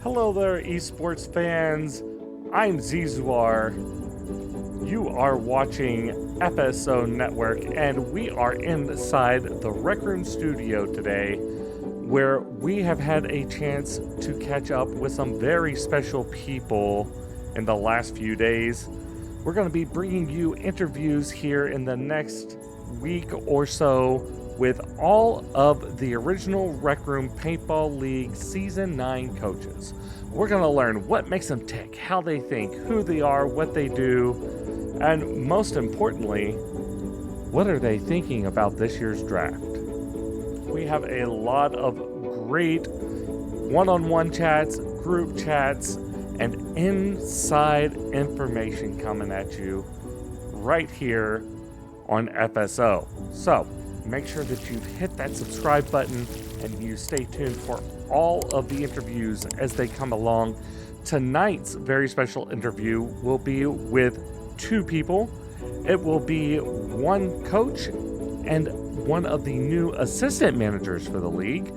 Hello there, esports fans. I'm Zizuar. You are watching FSO Network, and we are inside the Rec Room studio today, where we have had a chance to catch up with some very special people in the last few days. We're going to be bringing you interviews here in the next week or so with all of the original Rec Room Paintball League Season 9 coaches. We're going to learn what makes them tick, how they think, who they are, what they do, and most importantly, what are they thinking about this year's draft? We have a lot of great one-on-one chats, group chats, and inside information coming at you right here on FSO. So make sure that you hit that subscribe button and you stay tuned for all of the interviews as they come along. Tonight's very special interview will be with two people. It will be one coach and one of the new assistant managers for the league,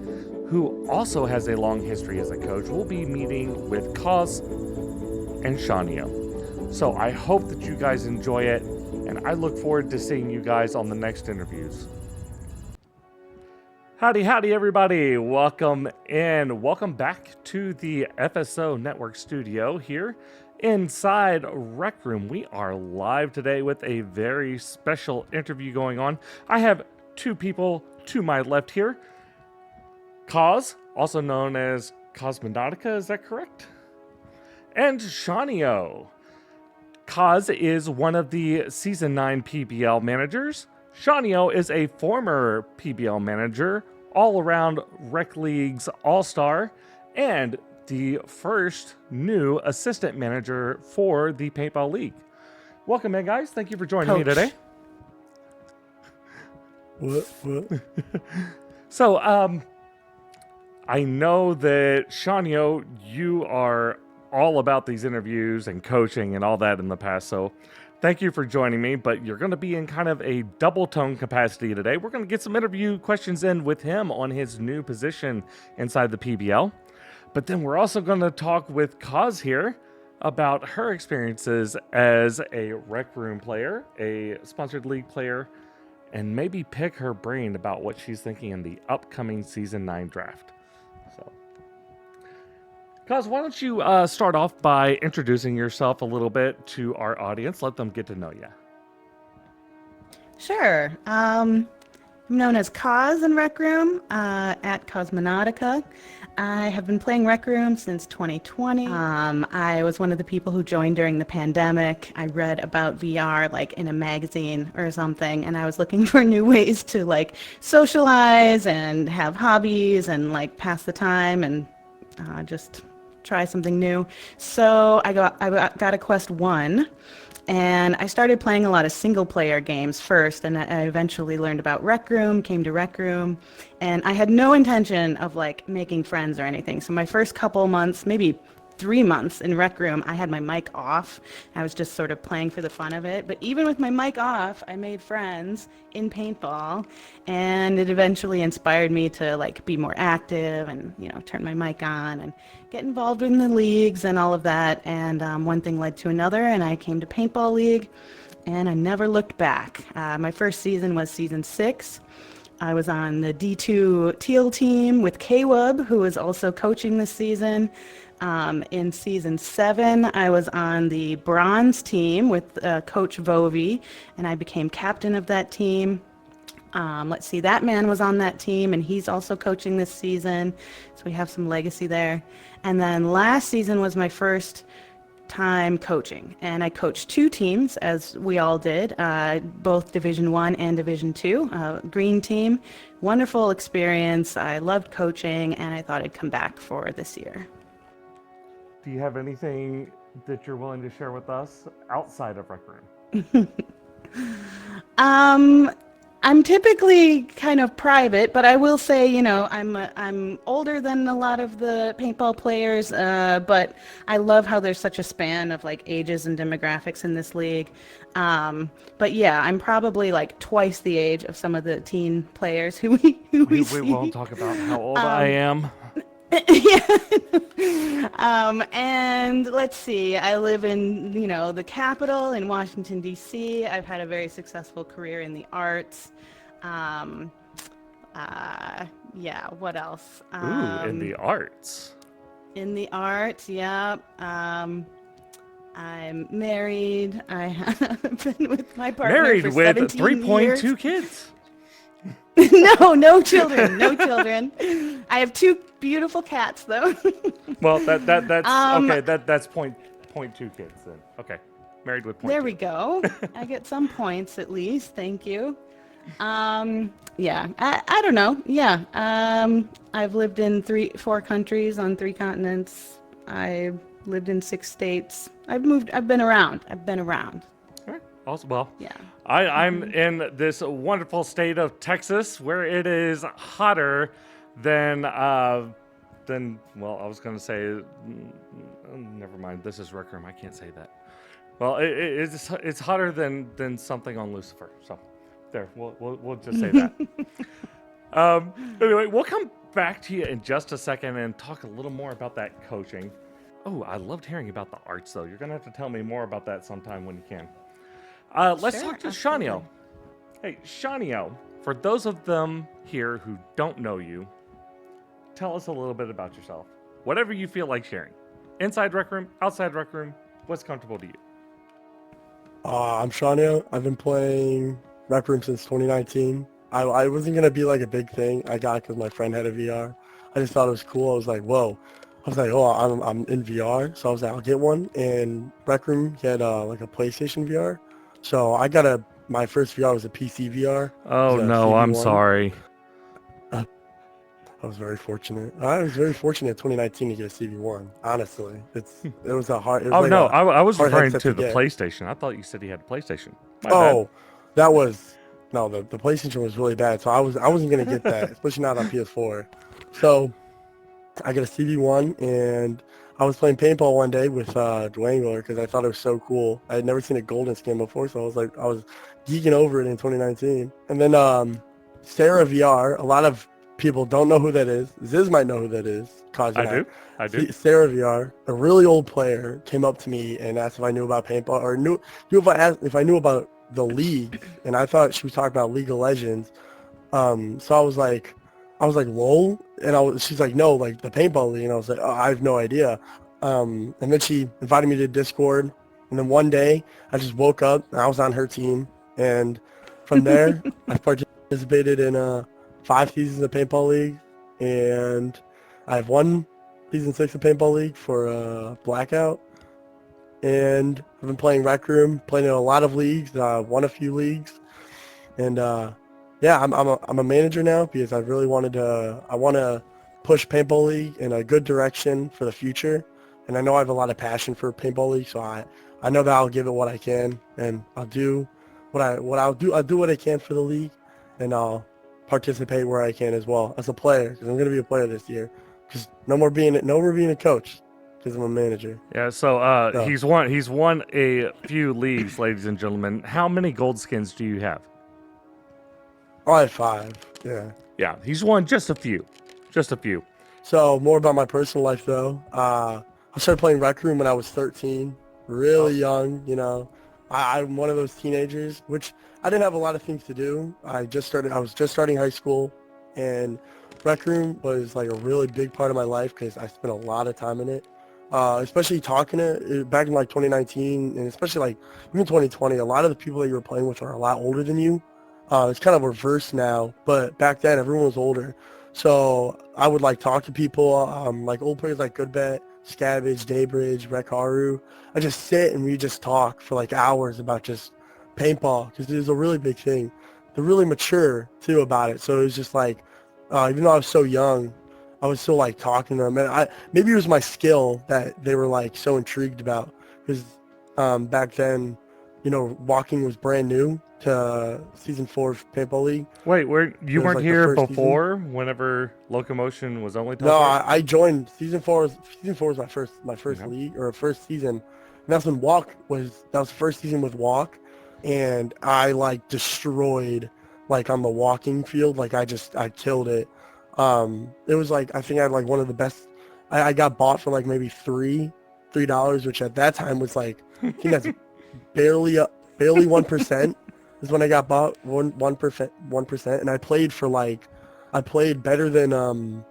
who also has a long history as a coach. We'll be meeting with Cozs and Seanio. So I hope that you guys enjoy it, and I look forward to seeing you guys on the next interviews. Howdy, everybody. Welcome in. Welcome back to the FSO Network studio here inside Rec Room. We are live today with a very special interview going on. I have two people to my left here. Cozs, also known as Cosmonautica, is that correct? And Seanio. Cozs is one of the Season 9 PBL managers. Seanio is a former PBL manager, all-around Rec League's all-star, and the first new assistant manager for the Paintball League. Welcome in, guys. Thank you for joining me today. What? So, I know that, Seanio, you are all about these interviews and coaching and all that in the past, so thank you for joining me, but you're going to be in kind of a double tone capacity today. We're going to get some interview questions in with him on his new position inside the PBL, but then we're also going to talk with Cozs here about her experiences as a Rec Room player, a sponsored league player, and maybe pick her brain about what she's thinking in the upcoming Season 9 draft. So, Cozs, why don't you start off by introducing yourself a little bit to our audience? Let them get to know you. Sure. I'm known as Cozs in Rec Room at Cosmonautica. I have been playing Rec Room since 2020. I was one of the people who joined during the pandemic. I read about VR like in a magazine or something, and I was looking for new ways to like socialize and have hobbies and like pass the time and just try something new. So I got a Quest 1, and I started playing a lot of single player games first, and I eventually learned about Rec Room, came to Rec Room, and I had no intention of like making friends or anything. So my first couple months, maybe 3 months in Rec Room, I had my mic off. I was just sort of playing for the fun of it. But even with my mic off, I made friends in paintball, and it eventually inspired me to like be more active and, you know, turn my mic on and get involved in the leagues and all of that. And one thing led to another, and I came to Paintball League, and I never looked back. My first season was season 6. I was on the D2 Teal team with K-Wub, who is also coaching this season. In season 7, I was on the bronze team with Coach Vovi, and I became captain of that team. Let's see, that man was on that team, and he's also coaching this season, so we have some legacy there. And then last season was my first time coaching, and I coached 2 teams, as we all did, both Division 1 and Division 2, Green Team. Wonderful experience. I loved coaching, and I thought I'd come back for this year. Do you have anything that you're willing to share with us outside of Rec Room? I'm typically kind of private, but I will say, I'm older than a lot of the paintball players, but I love how there's such a span of like ages and demographics in this league. But yeah, I'm probably like twice the age of some of the teen players who we We see. won't talk about how old I am. Yeah. And let's see, I live in, the capital in Washington, D.C. I've had a very successful career in the arts. Yeah, what else? Ooh, in the arts. In the arts, yeah. I'm married. I have been with my partner Married for with 17 years. 3.2 kids. No children, no children. I have 2 beautiful cats, though. Well, that's okay. That's point 0.2 kids then. Okay, married with 0.2. There we go. I get some points at least. Thank you. Yeah, I don't know. Yeah. I've lived in 4 countries on 3 continents. I've lived in 6 states. I've been around. All right. Also, well, Yeah. I'm in this wonderful state of Texas where it is hotter than well, I was going to say, never mind. This is Rec Room. I can't say that. Well, it's hotter than something on Lucifer. So there, we'll just say that. Anyway, we'll come back to you in just a second and talk a little more about that coaching. Oh, I loved hearing about the arts, though. You're going to have to tell me more about that sometime when you can. Let's Sure, talk to absolutely. Seanio. Hey, Seanio, for those of them here who don't know you, tell us a little bit about yourself. Whatever you feel like sharing. Inside Rec Room, outside Rec Room, what's comfortable to you? I'm Seanio. I've been playing Rec Room since 2019. I wasn't going to be like a big thing. I got it because my friend had a VR. I just thought it was cool. I was like, whoa. I was like, oh, I'm in VR. So I was like, I'll get one. And Rec Room had like a PlayStation VR. So I got my first VR was a PC VR. Oh, It was a no, I'm CV1. sorry. I was very fortunate. I was very fortunate in 2019 to get a CV1. Honestly, it was a hard. It was Oh, like no, a I was hard referring headset to the get. PlayStation. I thought you said he had a PlayStation. My Oh, that was no. The PlayStation was really bad, so I wasn't gonna get that, especially not on PS4. So I got a CV1, and I was playing paintball one day with Dwayne because I thought it was so cool. I had never seen a golden skin before, so I was geeking over it in 2019. And then Sarah VR. A lot of people don't know who that is. Ziz might know who that is. Cozz, I do. Sarah VR, a really old player, came up to me and asked if I knew about paintball or knew if I knew about the league, and I thought she was talking about League of Legends. So I was like, lol, and she's like, no, like the paintball league, and I was like, oh, I have no idea. And then she invited me to Discord, and then one day I just woke up and I was on her team, and from there I participated in 5 seasons of paintball league, and I have 1 season 6 of paintball league for Blackout, and I've been playing Rec Room, playing in a lot of leagues, won a few leagues, and yeah, I'm a manager now because I really want to push paintball league in a good direction for the future, and I know I have a lot of passion for paintball league, so I know that I'll give it what I can, and I'll do I'll do what I can for the league, and I'll participate where I can as well as a player, because I'm going to be a player this year, because no more being a coach, because I'm a manager. Yeah, so he's won a few leagues, ladies and gentlemen. How many gold skins do you have? I have 5. Yeah. Yeah, he's won just a few. So more about my personal life though. I started playing Rec Room when I was 13, really young. I'm one of those teenagers, which I didn't have a lot of things to do. I was just starting high school, and Rec Room was like a really big part of my life because I spent a lot of time in it. Especially talking to back in like 2019, and especially like even 2020, a lot of the people that you were playing with are a lot older than you. It's kind of reversed now, but back then everyone was older. So I would like talk to people, like old players like Goodbet, Scabbage, Daybridge, Rekharu. I just sit and we just talk for like hours about just paintball because it is a really big thing. They're really mature too about it. So it was just like, even though I was so young, I was still like talking to them. And maybe it was my skill that they were like so intrigued about because back then walking was brand new to season 4 of Paintball League. Wait, you It was, weren't like, the here first before? Whenever locomotion was only No, teleported? I joined season 4. Season 4 was my first Okay. league or first season. And that's when that was the first season with Walk, and I like destroyed like on the walking field. Like I killed it. It was like I think I had like one of the best. I got bought for like maybe $3, which at that time was like I think that's barely 1% is when I got bought 1%, and I played better than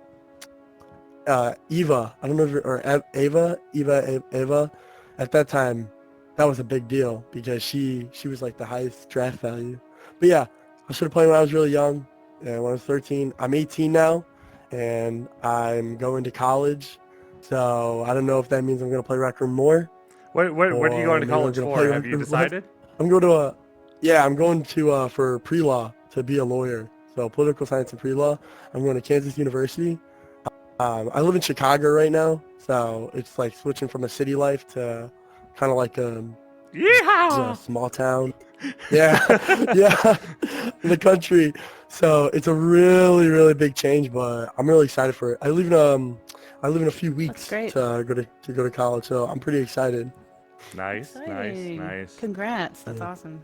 Eva. I don't know Ava. At that time, that was a big deal because she was like the highest draft value. But yeah, I started playing when I was really young, and when I was 13. I'm 18 now, and I'm going to college. So I don't know if that means I'm going to play Rec Room more. What are you going to college for? Have you decided? I'm going to for pre-law to be a lawyer. So political science and pre-law. I'm going to Kansas University. I live in Chicago right now, so it's like switching from a city life to kind of like a small town. Yeah, yeah, in the country. So it's a really, really big change, but I'm really excited for it. I live in a few weeks to go to college, so I'm pretty excited. Nice. Congrats. That's awesome.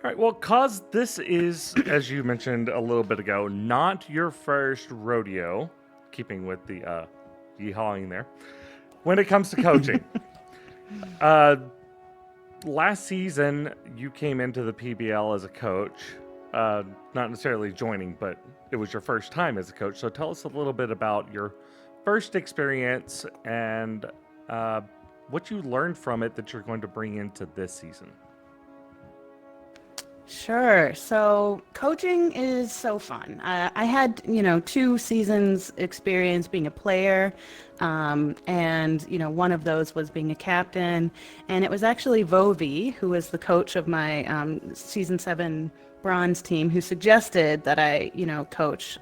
All right, well, Cozz, this is, as you mentioned a little bit ago, not your first rodeo, keeping with the yeehawing there, when it comes to coaching. Last season, you came into the PBL as a coach, not necessarily joining, but it was your first time as a coach. So tell us a little bit about your first experience and what you learned from it that you're going to bring into this season. Sure. So coaching is so fun. I had, 2 seasons experience being a player, and, one of those was being a captain. And it was actually Vovi, who was the coach of my season 7 bronze team, who suggested that I, coach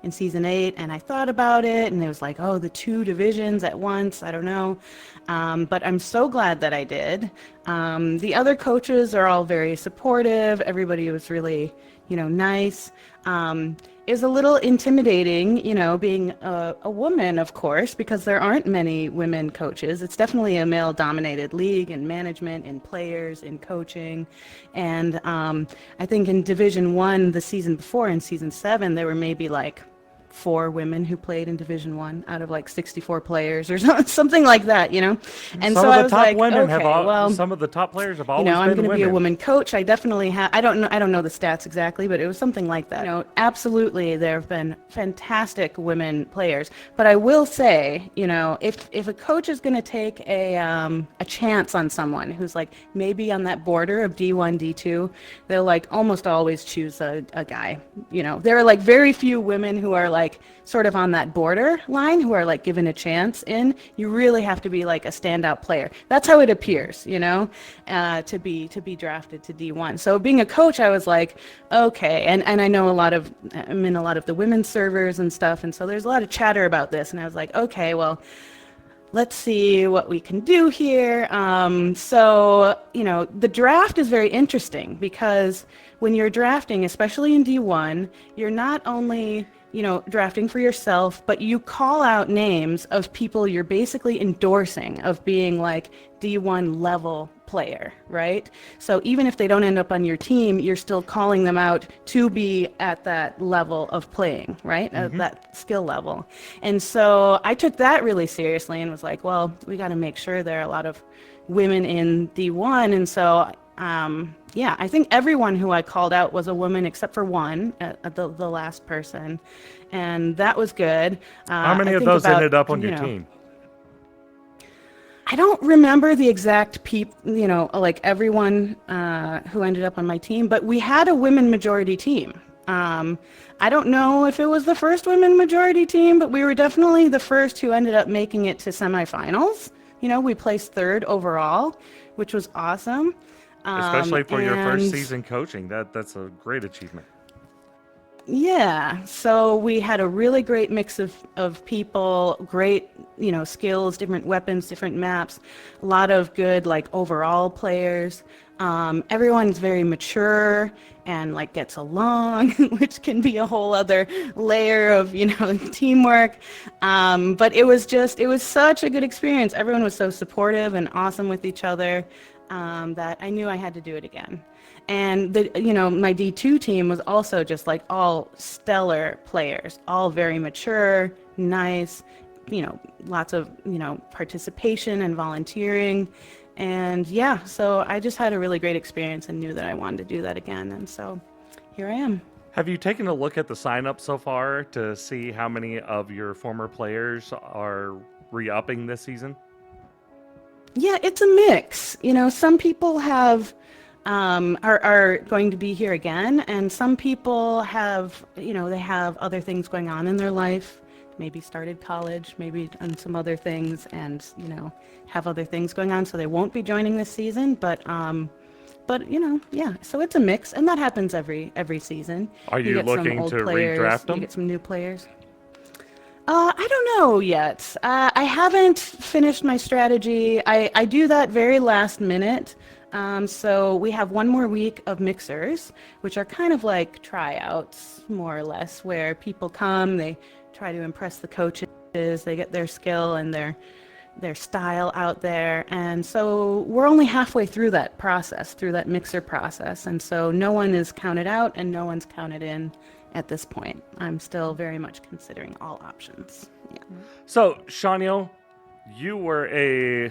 in season 8. And I thought about it, and it was like, oh, the 2 divisions at once. I don't know. But I'm so glad that I did. The other coaches are all very supportive. Everybody was really, nice. It was a little intimidating, being a woman, of course, because there aren't many women coaches. It's definitely a male-dominated league in management, in players, in coaching. And I think in Division 1, the season before, in Season 7, there were maybe like 4 women who played in Division 1 out of like 64 players or something like that, And some so of I the was top like, women okay, some of the top players have always been I'm going to women. be a woman coach. I definitely have. I don't know the stats exactly, but it was something like that. Absolutely, there have been fantastic women players. But I will say, if a coach is going to take a chance on someone who's like maybe on that border of D1, D2, they'll like almost always choose a guy. There are like very few women who are like sort of on that border line who are like given a chance in. You really have to be like a standout player. That's how it appears, to be drafted to D1. So being a coach, I was like, okay, and I know I'm in a lot of the women's servers and stuff, and so there's a lot of chatter about this, and I was like, okay, well, let's see what we can do here. So, the draft is very interesting because when you're drafting, especially in D1, you're not only drafting for yourself, but you call out names of people you're basically endorsing of being like D1 level player, right? So even if they don't end up on your team, you're still calling them out to be at that level of playing, right? At that skill level. And so I took that really seriously and was like, well, we got to make sure there are a lot of women in D1. And so I think everyone who I called out was a woman except for one, the last person, and that was good. How many of those ended up on your team? I don't remember the exact like everyone who ended up on my team, but we had a women majority team. I don't know if it was the first women majority team, but we were definitely the first who ended up making it to semifinals. We placed 3rd overall, which was awesome. Especially for your first season coaching. That's a great achievement. Yeah, so we had a really great mix of people, great, skills, different weapons, different maps, a lot of good, like, overall players. Everyone's very mature and like gets along, which can be a whole other layer of, teamwork. But it was such a good experience. Everyone was so supportive and awesome with each other, that I knew I had to do it again. And my D2 team was also just like all stellar players, all very mature, nice, lots of, participation and volunteering. And yeah, so I just had a really great experience and knew that I wanted to do that again. And so here I am. Have you taken a look at the sign-up so far to see how many of your former players are re-upping this season? Yeah, it's a mix. Some people have are going to be here again, and some people have, they have other things going on in their life. Maybe started college, maybe done some other things, and have other things going on, so they won't be joining this season. But yeah. So it's a mix, and that happens every season. Are you looking to redraft them? You get some new players. I don't know yet. I haven't finished my strategy. I do that very last minute. So we have one more week of mixers, which are kind of like tryouts, more or less, where people come, they try to impress the coaches, they get their skill and their style out there. And so we're only halfway through that process, through that mixer process. And so no one is counted out and no one's counted in at this point. I'm still very much considering all options. Yeah. So, Seanio, you were a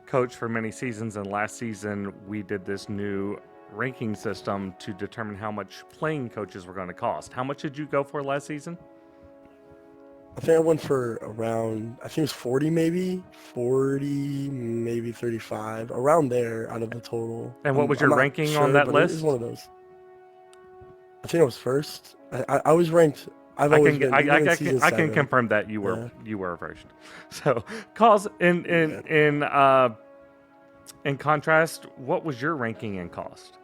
coach for many seasons, and last season we did this new ranking system to determine how much playing coaches were going to cost. How much did you go for last season? I think I went for around, I think it was 40 maybe, 35, around there out of the total. And what was your ranking on that list? It was one of those. I think I was first. I was ranked. I can confirm that you were first. So, Cozz, in contrast, what was your ranking in cost?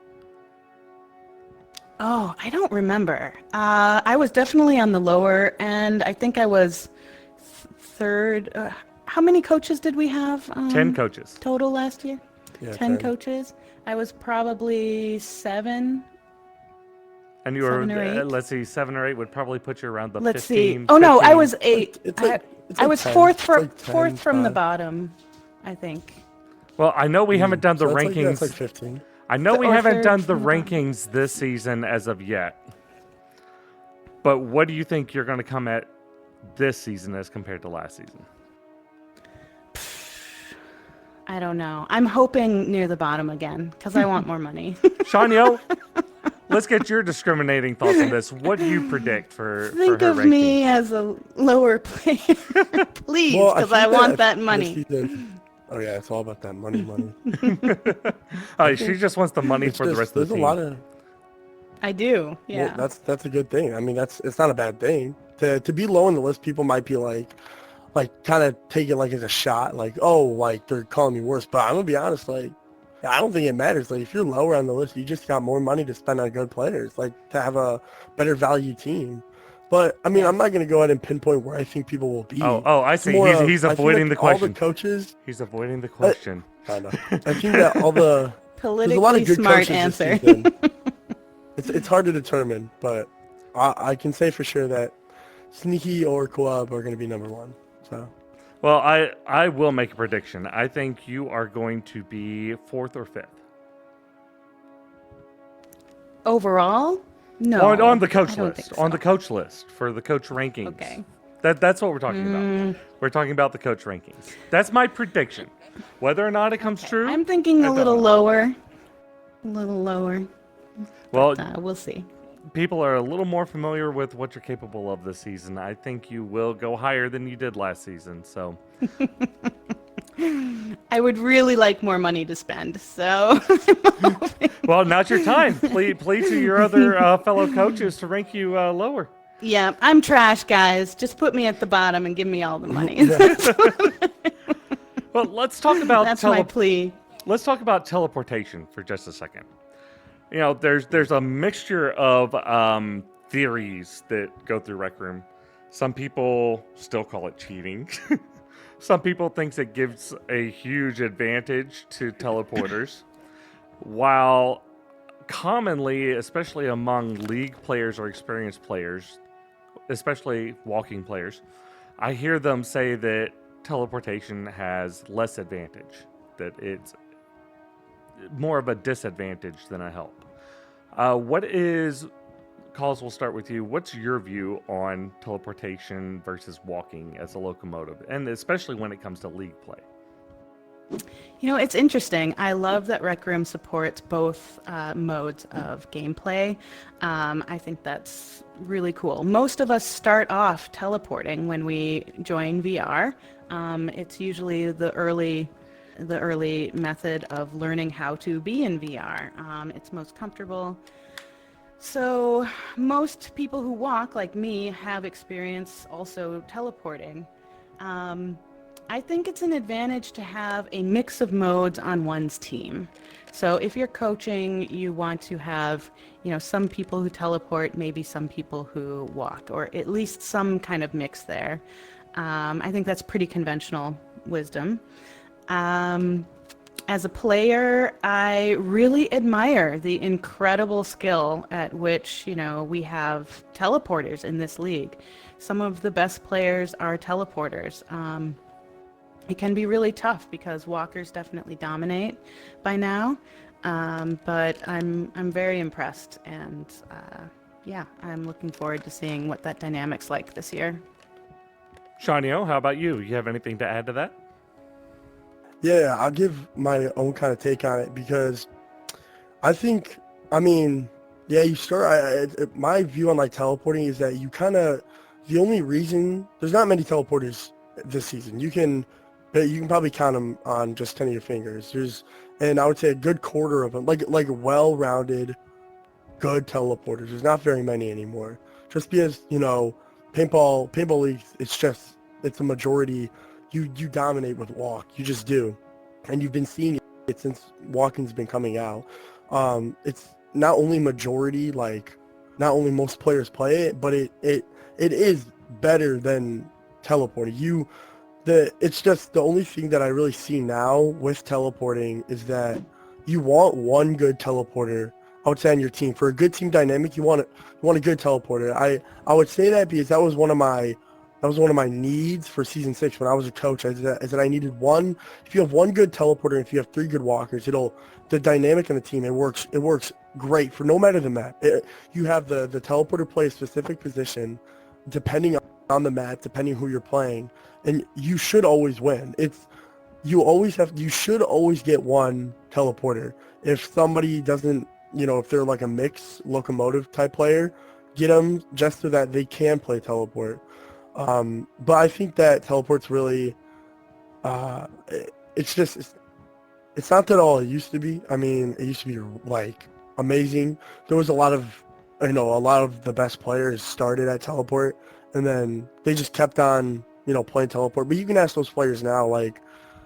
Oh, I don't remember. I was definitely on the lower end. I think I was third. How many coaches did we have? 10 coaches. Total last year? Yeah, 10 coaches. I was probably 7. And you were, let's see, 7 or 8 would probably put you around the 15. Let's see. Oh, no, I was 8. I was 10. fourth It's like 10, from the 5. bottom, I think. Well, I know we haven't done the that's rankings. That's like 15. I know we haven't done the from the bottom. rankings this season as of yet. But what do you think you're going to come at this season as compared to last season? I don't know. I'm hoping near the bottom again because I want more money. Seanio, let's get your discriminating thoughts on this. What do you predict for Think her of ranking? me as a lower player, please, because I want that money. Oh yeah, it's all about that money. She just wants the money for the rest of the team. There's a lot of. I do. Yeah. Well, that's a good thing. I mean, it's not a bad thing. To be low on the list, people might be like kind of take it like as a shot, like, oh, like they're calling me worse. But I'm gonna be honest, like, I don't think it matters. Like, if you're lower on the list, you just got more money to spend on good players, like to have a better value team. But I mean, I'm not gonna go ahead and pinpoint where I think people will be. Oh, I see. He's avoiding the question. All the coaches. He's avoiding the question. I know. I think that all the politically there's a lot of good smart coaches answer. This season. It's hard to determine, but I can say for sure that Sneaky or Coab are going to be number 1. So, well, I will make a prediction. I think you are going to be 4th or 5th. Overall? No. On the coach list. So. On the coach list for the coach rankings. Okay. That's what we're talking about. We're talking about the coach rankings. That's my prediction. Whether or not it comes true, I'm thinking a little lower. A little lower. Well, but, we'll see. People are a little more familiar with what you're capable of this season. I think you will go higher than you did last season. So, I would really like more money to spend. So, well, now's your time. Plead to your other fellow coaches to rank you lower. Yeah, I'm trash, guys. Just put me at the bottom and give me all the money. Well, let's talk about that's my plea. Let's talk about teleportation for just a second. You know, there's a mixture of theories that go through Rec Room. Some people still call it cheating. Some people think it gives a huge advantage to teleporters. while commonly, especially among league players or experienced players, especially walking players, I hear them say that teleportation has less advantage, that it's more of a disadvantage than a help. Cozz, we'll start with you. What's your view on teleportation versus walking as a locomotive, and especially when it comes to league play? You know, it's interesting. I love that Rec Room supports both modes of gameplay. I think that's really cool. Most of us start off teleporting when we join VR. It's usually the early method of learning how to be in VR. It's most comfortable. So most people who walk, like me, have experience also teleporting. I think it's an advantage to have a mix of modes on one's team. So if you're coaching, you want to have, some people who teleport, maybe some people who walk, or at least some kind of mix there. I think that's pretty conventional wisdom. As a player, I really admire the incredible skill at which, we have teleporters in this league. Some of the best players are teleporters. It can be really tough because walkers definitely dominate by now, but I'm very impressed, and I'm looking forward to seeing what that dynamic's like this year. Seanio, how about you? You have anything to add to that? Yeah, I'll give my own kind of take on it because I think, you start. My view on teleporting is that the only reason there's not many teleporters this season. You can probably count them on just 10 of your fingers. And I would say a good quarter of them, like well-rounded, good teleporters. There's not very many anymore. Just because paintball league, it's a majority. You dominate with walk. You just do. And you've been seeing it since walking's been coming out. It's not only majority, not only most players play it, but it is better than teleporting. It's just the only thing that I really see now with teleporting is that you want one good teleporter, I would say, on your team. For a good team dynamic, you want a good teleporter. I would say that because that was one of my needs for season 6 when I was a coach. Is that I needed one. If you have one good teleporter, and if you have 3 good walkers, the dynamic in the team, it works great for no matter the map. You have the teleporter play a specific position depending on the map, depending who you're playing, and you should always win. You should always get one teleporter. If somebody doesn't, if they're like a mix locomotive type player, get them just so that they can play teleport. But I think that teleport's really, it's not that all it used to be. It used to be amazing. There was a lot of the best players started at teleport, and then they just kept on, playing teleport. But you can ask those players now,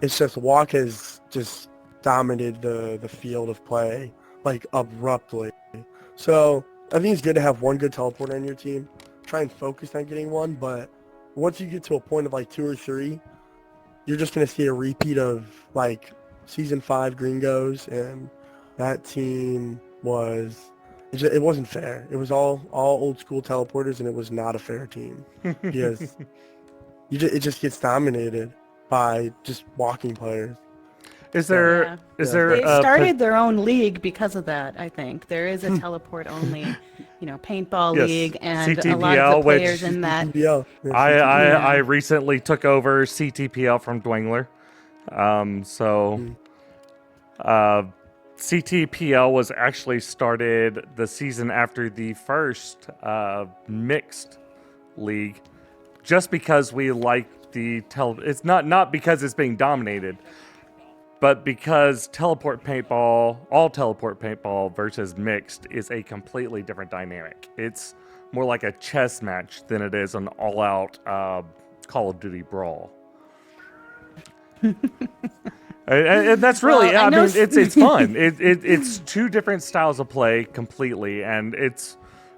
it's just walk has just dominated the field of play, abruptly. So I think it's good to have one good teleporter on your team. Try and focus on getting one, but once you get to a point of 2 or 3, you're just going to see a repeat of season 5 Gringos, and that team it wasn't fair. It was all old school teleporters, and it was not a fair team because it just gets dominated by just walking players. Is there They started their own league because of that, I think. There is a teleport only, paintball league, and CTPL, a lot of the players in that. CTPL. I recently took over CTPL from Dwangler. CTPL was actually started the season after the first mixed league, just because we like it's not because it's being dominated, but because all teleport paintball versus mixed is a completely different dynamic. It's more like a chess match than it is an all-out Call of Duty brawl. And that's really, it's fun. It's 2 different styles of play completely, and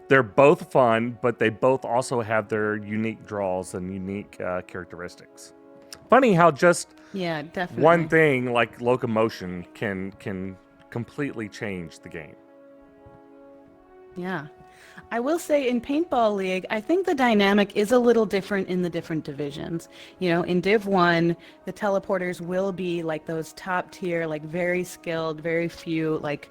they're both fun, but they both also have their unique draws and unique characteristics. Funny how just definitely. one thing like locomotion can completely changed the game. Yeah. I will say in Paintball League, I think the dynamic is a little different in the different divisions. You know, in Div 1, the teleporters will be like those top tier, like very skilled, very few, like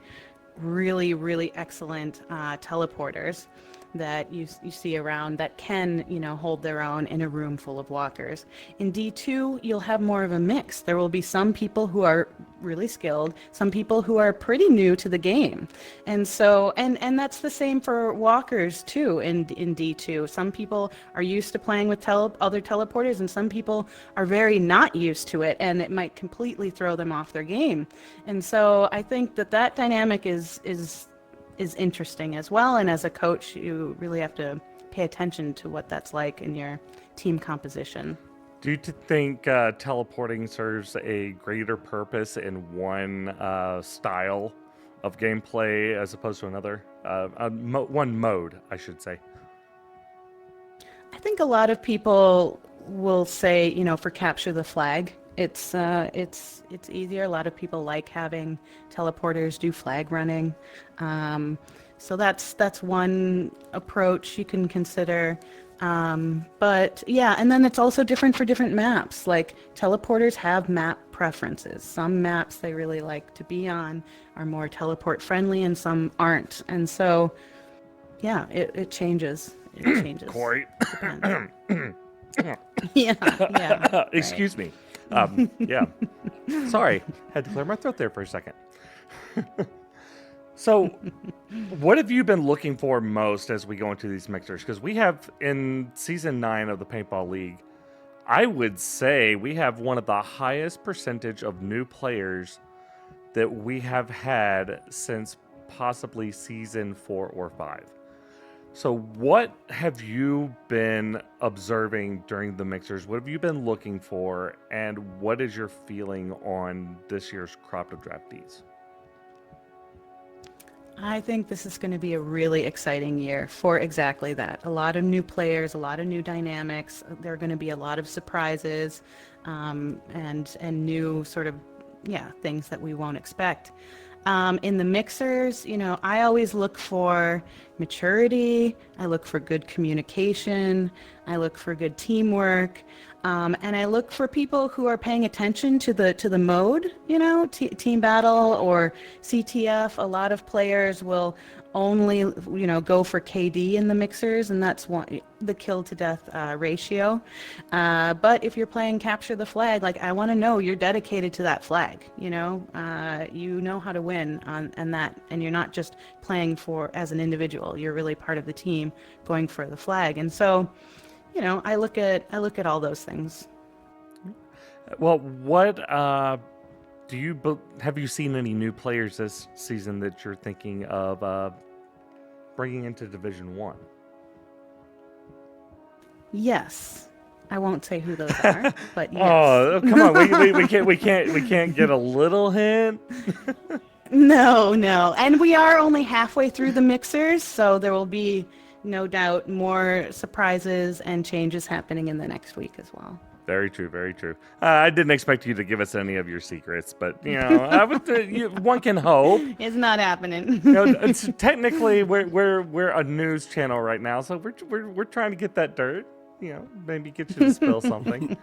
really, really excellent teleporters that you see around that can, you know, hold their own in a room full of walkers. In D2, you'll have more of a mix. There will be some people who are really skilled, some people who are pretty new to the game. And so, and that's the same for walkers too in D2. Some people are used to playing with other teleporters, and some people are very not used to it, and it might completely throw them off their game. And so I think that dynamic is interesting as well, and as a coach you really have to pay attention to what that's like in your team composition. Do you think teleporting serves a greater purpose in one style of gameplay as opposed to another? One mode, I should say. I think a lot of people will say, you know, for capture the flag, it's easier. A lot of people like having teleporters do flag running. So that's one approach you can consider. But yeah, and then it's also different for different maps. Like teleporters have map preferences. Some maps they really like to be on are more teleport friendly, and some aren't. And so, yeah, it changes. It changes. Corey. Yeah. Excuse me. Yeah. Sorry. Had to clear my throat there for a second. So, what have you been looking for most as we go into these mixers? Because we have, in Season 9 of the Paintball League, I would say we have one of the highest percentage of new players that we have had since possibly Season 4 or 5. So what have you been observing during the mixers? What have you been looking for? And what is your feeling on this year's crop of draftees? I think this is going to be a really exciting year for exactly that. A lot of new players, a lot of new dynamics. There are going to be a lot of surprises and new sort of, things that we won't expect. In the mixers, you know, I always look for maturity. I look for good communication. I look for good teamwork. And I look for people who are paying attention to the mode, you know, team battle or CTF. A lot of players will only, you know, go for KD in the mixers, and that's the kill to death ratio. But if you're playing capture the flag, like, I want to know you're dedicated to that flag, you know how to win on that, and you're not just playing as an individual. You're really part of the team going for the flag. And so, you know, I look at all those things. Well, have you seen any new players this season that you're thinking of bringing into Division 1? Yes. I won't say who those are, but yes. Oh, come on. we can't get a little hint. No. And we are only halfway through the mixers, so there will be no doubt more surprises and changes happening in the next week as well. Very true, very true. I didn't expect you to give us any of your secrets, but you know, one can hope. It's not happening. You know, technically, we're a news channel right now, so we're trying to get that dirt. You know, maybe get you to spill something.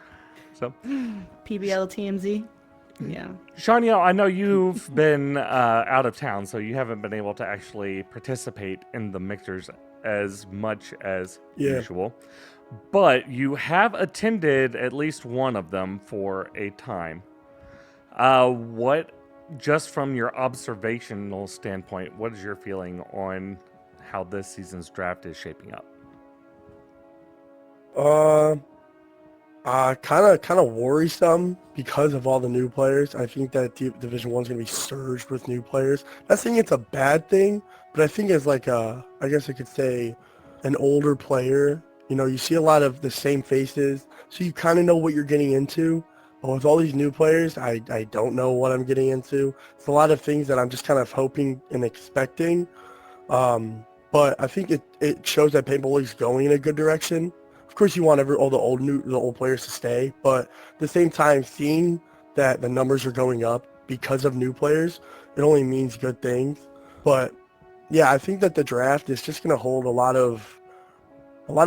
So, PBL TMZ. Yeah. Seanio, I know you've been out of town, so you haven't been able to actually participate in the mixers as much as usual. But you have attended at least one of them for a time. What, just from your observational standpoint, what is your feeling on how this season's draft is shaping up? Kind of worrisome because of all the new players. I think that Division 1 is going to be surged with new players. Not saying it's a bad thing, but I think it's like I guess I could say, an older player. You know, you see a lot of the same faces, so you kind of know what you're getting into. But with all these new players, I don't know what I'm getting into. It's a lot of things that I'm just kind of hoping and expecting. But I think it shows that Paintball League is going in a good direction. Of course, you want all the old players to stay, but at the same time, seeing that the numbers are going up because of new players, it only means good things. But yeah, I think that the draft is just going to hold a lot of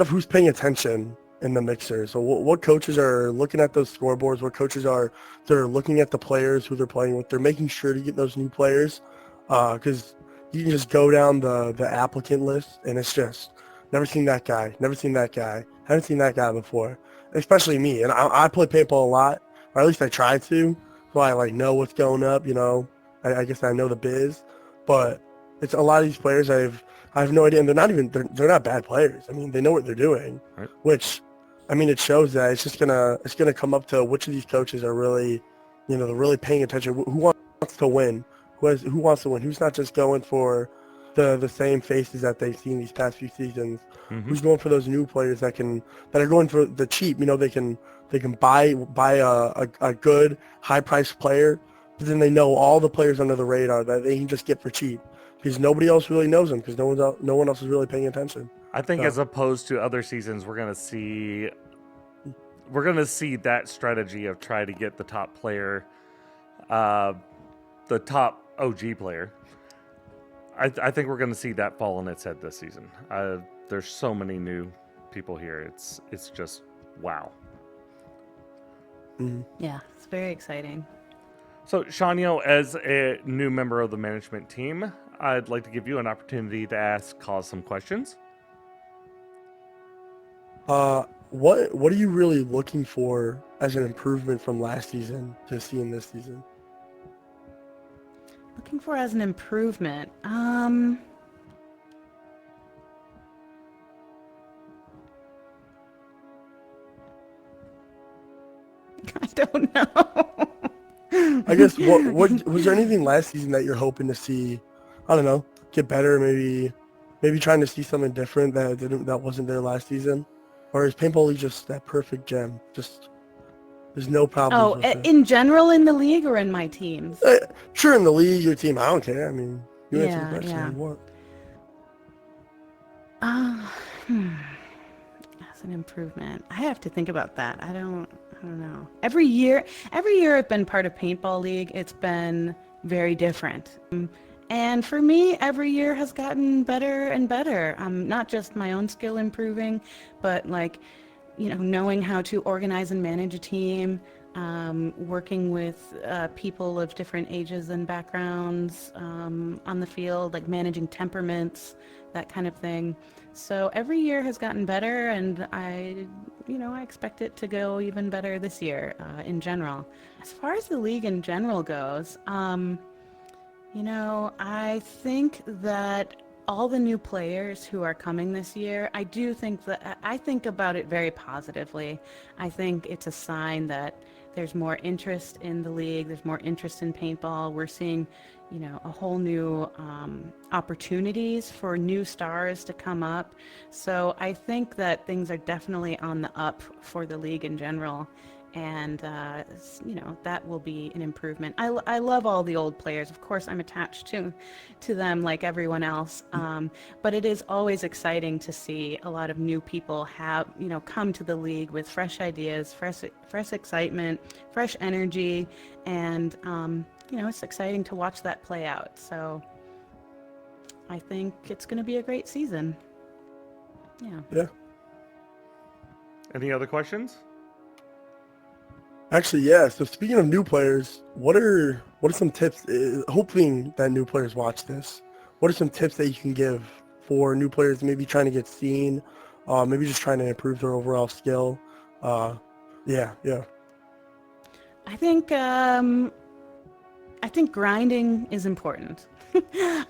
who's paying attention in the mixer. So what coaches are looking at those scoreboards, what coaches are they're looking at the players who they're playing with. They're making sure to get those new players because you can just go down the applicant list and it's just never seen that guy, haven't seen that guy before, especially me. And I play paintball a lot, or at least I try to, so I like know what's going up, you know. I guess I know the biz, but it's a lot of these players I have no idea, and they're not bad players. I mean, they know what they're doing, Right. which, I mean, it shows that it's gonna come up to which of these coaches are really, you know, they're really paying attention. Who wants to win? Who wants to win? Who's not just going for the same faces that they've seen these past few seasons? Mm-hmm. Who's going for those new players that are going for the cheap? You know, they can buy a good high priced player, but then they know all the players under the radar that they can just get for cheap because nobody else really knows them because no one else is really paying attention. I think as opposed to other seasons, we're gonna see that strategy of try to get the top player, the top OG player. I think we're gonna see that fall on its head this season. There's so many new people here. It's just wow. Mm-hmm. Yeah, it's very exciting. So, Seanio, as a new member of the management team, I'd like to give you an opportunity to ask Cozz some questions. What are you really looking for as an improvement from last season to see in this season? Looking for as an improvement. I don't know. I guess what was there anything last season that you're hoping to see? I don't know, get better, maybe trying to see something different that wasn't there last season, or is Paintball League just that perfect gem? Just there's no problems. Oh, with it? in general in the league or in my teams? Sure, in the league, your team, I don't care. I mean, you answer the question Yeah. you want. As an improvement, I have to think about that. I don't know. Every year I've been part of Paintball League, it's been very different. And for me, every year has gotten better and better. Not just my own skill improving, but like, you know, knowing how to organize and manage a team, working with people of different ages and backgrounds on the field, like managing temperaments, that kind of thing. So every year has gotten better, and I expect it to go even better this year in general. As far as the league in general goes, I think that all the new players who are coming this year, I think about it very positively. I think it's a sign that there's more interest in the league, there's more interest in paintball. We're seeing, a whole new opportunities for new stars to come up. So I think that things are definitely on the up for the league in general. And, that will be an improvement. I love all the old players. Of course, I'm attached to them like everyone else. But it is always exciting to see a lot of new people come to the league with fresh ideas, fresh excitement, fresh energy. And, it's exciting to watch that play out. So I think it's going to be a great season. Yeah. Any other questions? Actually, yeah. So speaking of new players, what are some tips? Hoping that new players watch this. What are some tips that you can give for new players maybe trying to get seen, maybe just trying to improve their overall skill? Yeah. I think grinding is important.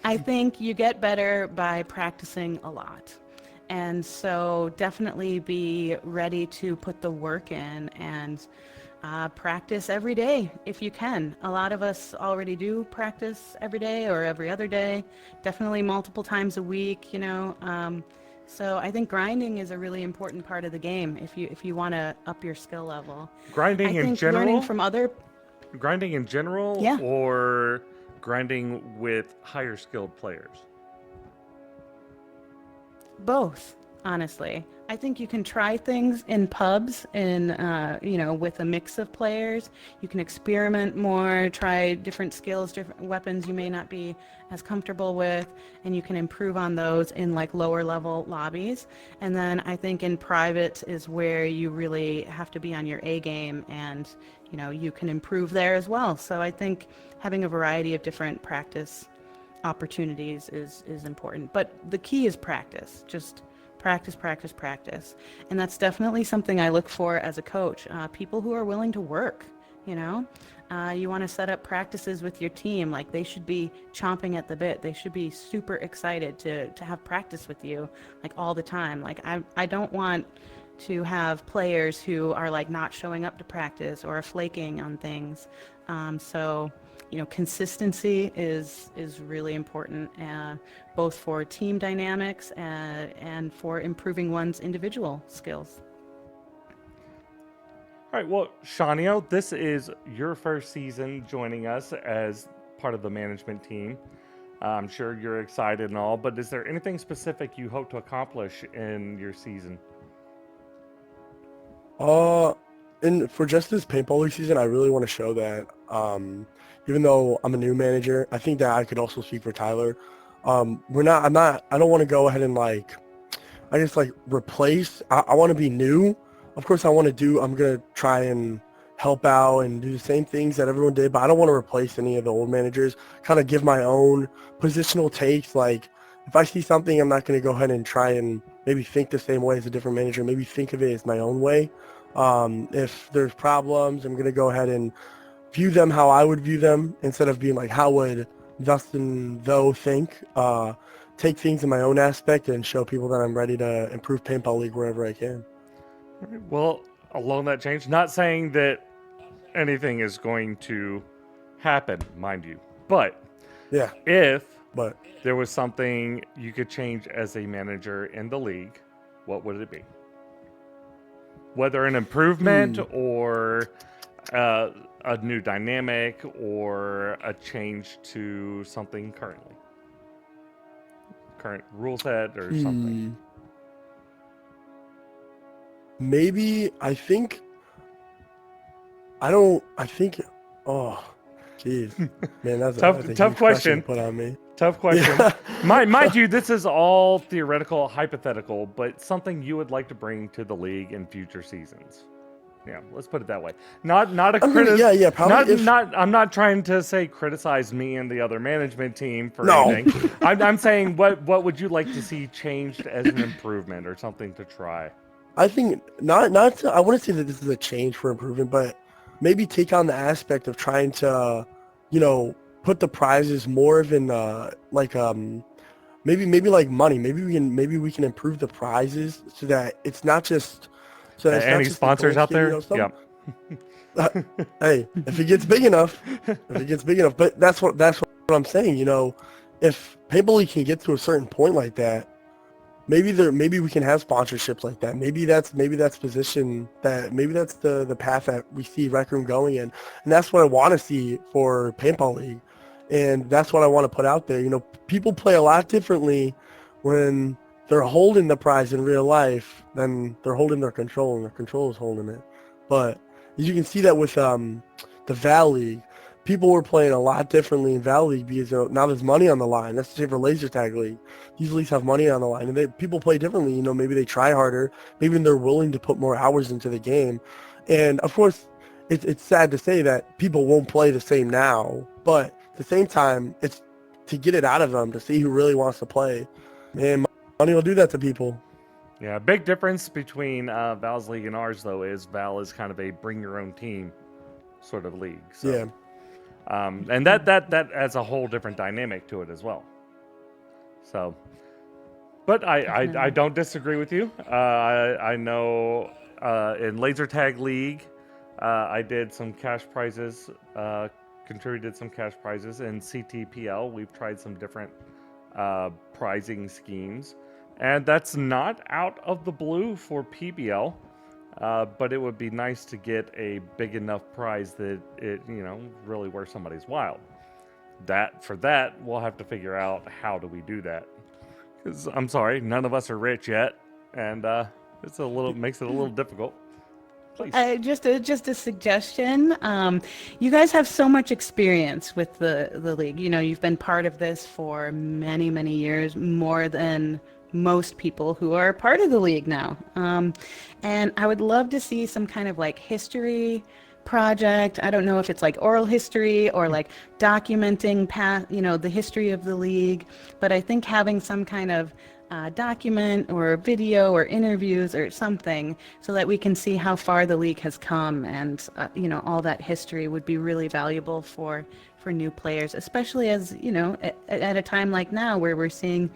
I think you get better by practicing a lot. And so definitely be ready to put the work in and practice every day if you can. A lot of us already do practice every day or every other day, definitely multiple times a week, So I think grinding is a really important part of the game if you want to up your skill level. Grinding in general? Learning from other... Grinding in general, yeah. Or grinding with higher skilled players? Both. honestly. I think you can try things in pubs and, with a mix of players. You can experiment more, try different skills, different weapons you may not be as comfortable with, and you can improve on those in like lower level lobbies. And then I think in private is where you really have to be on your A game, and, you can improve there as well. So I think having a variety of different practice opportunities is important. But the key is practice. Just practice, practice, practice. And that's definitely something I look for as a coach. People who are willing to work, you know. You want to set up practices with your team. Like, they should be chomping at the bit. They should be super excited to have practice with you, like, all the time. Like, I don't want to have players who are like not showing up to practice or flaking on things. So consistency is really important, both for team dynamics and for improving one's individual skills. All right, well, Seanio, this is your first season joining us as part of the management team. I'm sure you're excited and all, but is there anything specific you hope to accomplish in your season? And for just this paintball league season, I really want to show that, even though I'm a new manager, I think that I could also speak for Tyler. I don't want to go ahead and replace. I want to be new. Of course, I'm going to try and help out and do the same things that everyone did, but I don't want to replace any of the old managers, kind of give my own positional takes. Like, if I see something, I'm not going to go ahead and try and maybe think the same way as a different manager, maybe think of it as my own way. If there's problems, I'm going to go ahead and view them how I would view them, instead of being like, how would Dustin Though think? Take things in my own aspect and show people that I'm ready to improve Paintball League wherever I can. Well, along that change, not saying that anything is going to happen, mind you, but Yeah, if but there was something you could change as a manager in the league, what would it be? Whether an improvement or a new dynamic or a change to something current rule set or something. Maybe oh, jeez, man, that's a tough huge question. Put on me. Tough question. Yeah. Mind you, this is all theoretical, hypothetical, but something you would like to bring to the league in future seasons. Yeah, let's put it that way. Not a criticism. Probably. I'm not trying to say criticize me and the other management team for No. anything. I'm saying what would you like to see changed as an improvement or something to try? I think I wouldn't say that this is a change for improvement, but maybe take on the aspect of trying to, put the prizes more of in maybe like money. Maybe we can improve the prizes so that it's not just Any sponsors out there? Yeah. Hey, if it gets big enough, but that's what I'm saying. If Paintball League can get to a certain point like that, maybe we can have sponsorships like that. Maybe that's position that maybe that's the path that we see Rec Room going in, and that's what I want to see for Paintball League, and that's what I want to put out there. People play a lot differently when they're holding the prize in real life than they're holding their control, and their control is holding it. But you can see that with the Val League. People were playing a lot differently in Val League because now there's money on the line. That's the same for Laser Tag League. These leagues have money on the line, and people play differently. Maybe they try harder. Maybe they're willing to put more hours into the game. And of course, it's sad to say that people won't play the same now. But at the same time, it's to get it out of them, to see who really wants to play. Man, money will do that to people. Yeah, a big difference between Val's league and ours, though, is Val is kind of a bring your own team sort of league. So. Yeah. And that adds a whole different dynamic to it as well. So, but I don't disagree with you. I know in Laser Tag League, I did some cash prizes, contributed some cash prizes. In CTPL, we've tried some different prizing schemes, and that's not out of the blue for PBL. But it would be nice to get a big enough prize that it, really worth somebody's while. For that, we'll have to figure out how do we do that. Because I'm sorry, none of us are rich yet. and makes it a little difficult. Please. Just a suggestion. You guys have so much experience with the league. You know, you've been part of this for many, many years, more than most people who are part of the league now. And I would love to see some kind of like history project. I don't know if it's like oral history or like documenting the history of the league, but I think having some kind of document or video or interviews or something so that we can see how far the league has come, and all that history would be really valuable for new players, especially as at a time like now where we're seeing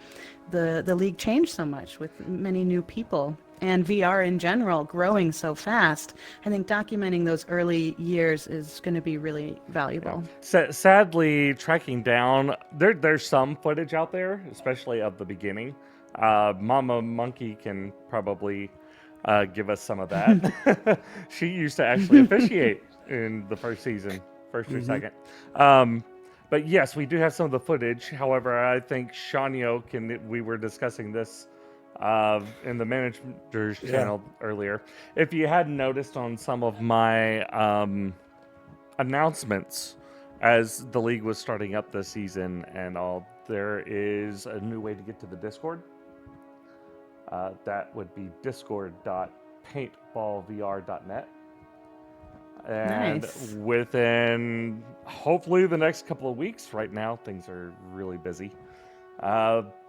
the league change so much with many new people and VR in general growing so fast. I think documenting those early years is going to be really valuable. Yeah. Sadly, tracking down, there's some footage out there, especially of the beginning. Mama Monkey can probably give us some of that. She used to actually officiate in the first season, first or second. But yes, we do have some of the footage. However, I think Seanio we were discussing this in the manager's channel earlier. If you hadn't noticed on some of my announcements as the league was starting up this season and all, there is a new way to get to the Discord. That would be discord.paintballvr.net. And within hopefully the next couple of weeks, right now things are really busy,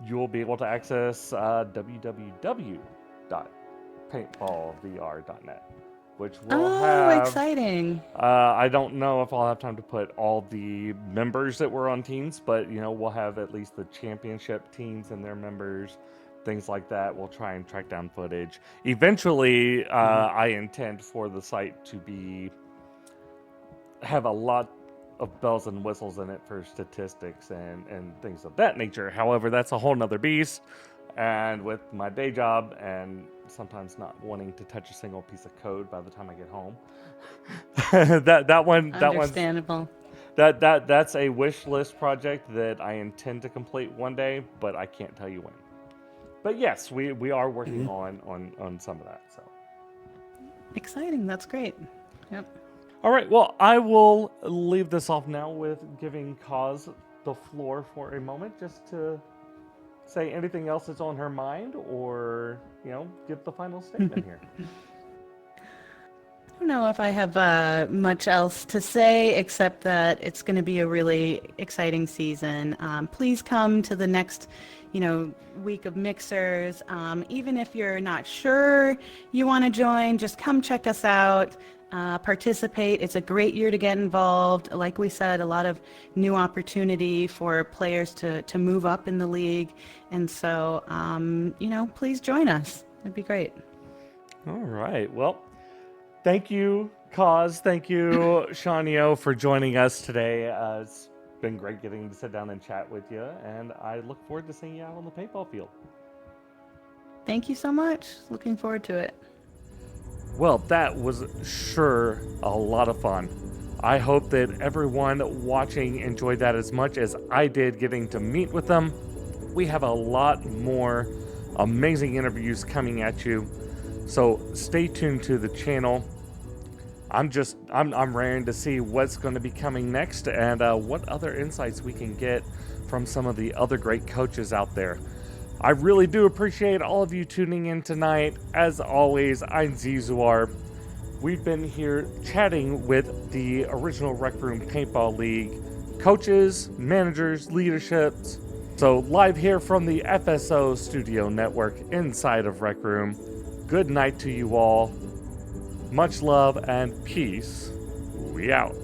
you'll be able to access www.paintballvr.net, which will have... exciting. I don't know if I'll have time to put all the members that were on teams, but we'll have at least the championship teams and their members, things like that. We'll try and track down footage. Eventually, I intend for the site to have a lot of bells and whistles in it for statistics and things of that nature. However, that's a whole nother beast. And with my day job and sometimes not wanting to touch a single piece of code by the time I get home, that one, Understandable. That's a wish list project that I intend to complete one day, but I can't tell you when. But yes, we are working on some of that. So exciting! That's great. Yep. All right. Well, I will leave this off now with giving Cozz the floor for a moment, just to say anything else that's on her mind, or give the final statement here. I don't know if I have much else to say except that it's going to be a really exciting season. Please come to the next week of mixers. Even if you're not sure you want to join, just come check us out, participate. It's a great year to get involved. Like we said, a lot of new opportunity for players to move up in the league. And so, please join us. It'd be great. All right. Well, thank you, Cozz. Thank you, Seanio, for joining us today. It's been great getting to sit down and chat with you, and I look forward to seeing you out on the paintball field. Thank you so much. Looking forward to it. Well, that was sure a lot of fun. I hope that everyone watching enjoyed that as much as I did getting to meet with them. We have a lot more amazing interviews coming at you, so stay tuned to the channel. I'm raring to see what's going to be coming next and what other insights we can get from some of the other great coaches out there. I really do appreciate all of you tuning in tonight. As always, I'm Zizuar. We've been here chatting with the original Rec Room Paintball League coaches, managers, leaderships. So live here from the FSO Studio Network inside of Rec Room. Good night to you all. Much love and peace. We out.